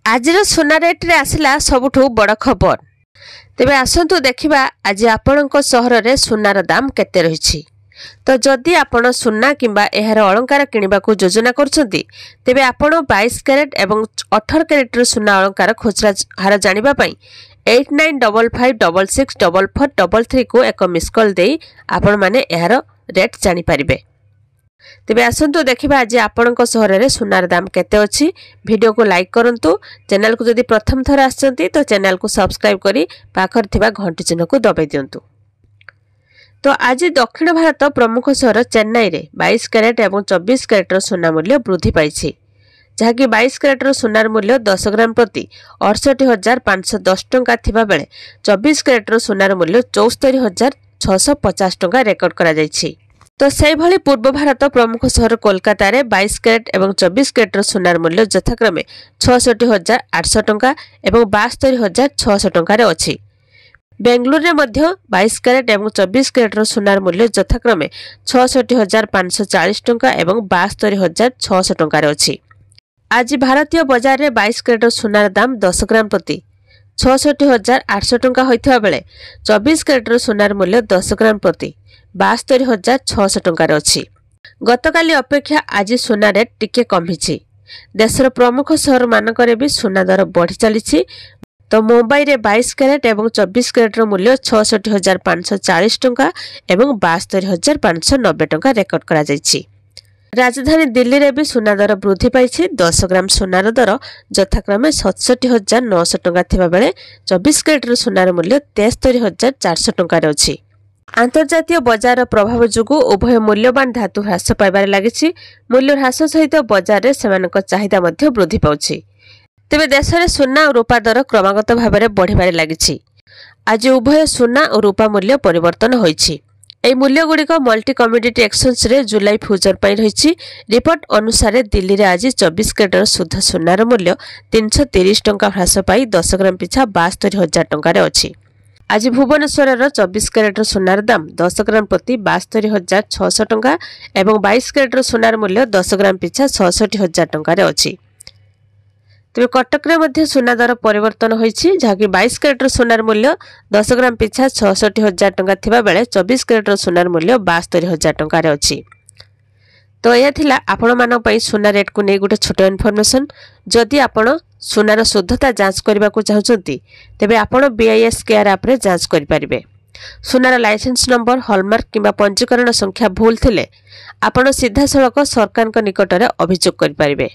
आजिर सुना रेट रे आसला सबुठु बड़ खबर। तेबे आसंतु देखिबा आज आपणक सहर रे सुनार दाम केते रहिछि। तो जदि आपण सुना किंबा एहार अलंकार किनिबा को योजना करछंती तेबे आपण 22 कैरेट एवं 18 कैरेट रो सुना अलंकार खुचरा हार जानिबा पई 8955664433 को एक मिस कॉल देई आपण माने एहार रेट जानि परिबे। तेबे आसंतु देखिबा आज आपणक सहर रे सुनार दाम केते अछि। वीडियो को लाइक करंतु। चैनल को जदि प्रथम थर आछंती तो चैनल को सब्सक्राइब करी पाखर थिबा घंटी चिन्ह को दबाई दियंतु। तो आज दक्षिण भारत प्रमुख सहर चेन्नई रे 22 कैरेट एवं 24 कैरेट रो सोना मूल्य वृद्धि पाइछि, जहाँकि 22 कैरेट रो सोनार मूल्य 10 ग्राम प्रति 68,510 टंका थिबा बेले 24 कैरेट रो सोनार मूल्य 74,650 टंका रेकर्ड करा जाइछि। तो से भली पूर्व भारत प्रमुख सहर कोलकाता रे 22 कैरेट एवं 24 कैरेट रो सोनार मूल्य यथाक्रमे 66,800 टंका एवं 72,600 टंका रे अछि। बेंगलुरु रे मध्य 22 कैरेट एवं 24 कैरेट रो सोनार मूल्य यथाक्रमे 66,540 टंका एवं 72,600 टंका रे अछि। आज भारतीय बाजार रे 22 कैरेट रो सोनार दाम 10 ग्राम प्रति 66,800 टंका होइथिबा बेले 24 कैरेट रो सोनार मूल्य 10 ग्राम प्रति 72,600 टंका रे अछि। गतकाली अपेक्षा आज सोना रेट टिके कमिछि। देशर प्रमुख सहर मानकरे भी सोना दर बढ़ी चलिछि। तो मुंबई रे 22 कैरेट एवं 24 कैरेट रो मूल्य 66,540 टंका एवं 72,590 टंका रेकर्ड करा जाइछि। राजधानी दिल्ली रे भी सोना दर वृद्धि पाइछि। 10 ग्राम सोनार दर यथाक्रमे 67,900 टंका थिबा बेले 24 कैरेट रो सोनार मूल्य 73,400 टंका रे अछि। अंतर्जातीय बाजार प्रभाव जुगु उभय मूल्यवान धातु ह्रास पाइबार लागिछि। मूल्य ह्रास सहित बाजार रे सेमानक चाहिदा मध्ये वृद्धि पाउछि। तेबे देश रे सोना और रूपा दर क्रमागत भाव में बढ़िबार लागिछि। आज उभय सोना और रूपा मूल्य परिवर्तन होइछि। एई मूल्य गुड़िक मल्टी कमोडिटी एक्सचेंज रे जुलाई फ्यूचर पई रहिछि। रिपोर्ट अनुसार दिल्ली रे आज 24 कैरेट शुद्ध सोनार मूल्य 330 टंका ह्रास पाई 10 ग्राम पिछा 72,000 टंका रे अछि। आज भुवनेश्वर 24 कैरेट सोनार दाम 10 ग्राम प्रति 72,600 टंका एवं 22 कैरेट सोनार मूल्य 10 ग्राम पिछा 66,000 टंका रे अछि। तेज कटक रे मध्य सोना दर परिवर्तन होइछि, जहाँकि 22 कैरेट सोनार मूल्य 10 ग्राम पिछा 66,000 टंका थिबा बेले 24 कैरेट सोनार मूल्य 72,000 टंका रे अछि। तो यह थिला आपण मानक पई सोना रेट को नै गुटे छोट इन्फॉर्मेशन। जदि आपण सोनार शुद्धता जांच करबा को चाहउछंती तेबे आपण बीआईएस केयर ऐप रे जांच करि परिबे। सोनार लाइसेंस नंबर, हॉलमार्क किंबा पंजीकरण संख्या भूल थिले आपण सीधा सड़क सरकार निकट रे अभियोग करि परिबे।